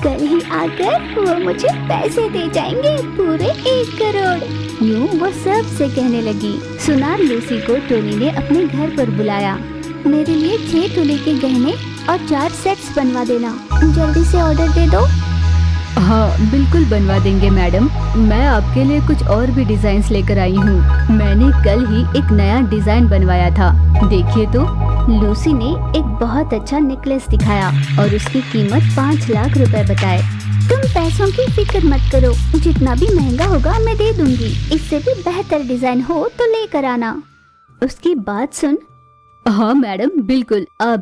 कल ही आकर वो मुझे पैसे दे जाएंगे, पूरे 1 करोड़। यूँ वो सब से कहने लगी। सुनार लूसी को टोनी ने अपने घर पर बुलाया। मेरे लिए 6 तोले के गहने और 4 सेट्स बनवा देना, जल्दी से ऑर्डर दे दो। हाँ बिल्कुल बनवा देंगे मैडम। मैं आपके लिए कुछ और भी डिजाइन लेकर आई हूँ। मैंने कल ही एक नया डिजाइन बनवाया था, देखिए तो। लूसी ने एक बहुत अच्छा नेकलेस दिखाया और उसकी कीमत 5 लाख रुपए बताए। तुम पैसों की फिक्र मत करो, जितना भी महंगा होगा मैं दे दूंगी। इससे भी बेहतर डिजाइन हो तो लेकर आना। उसकी बात सुन। हाँ मैडम बिल्कुल, आप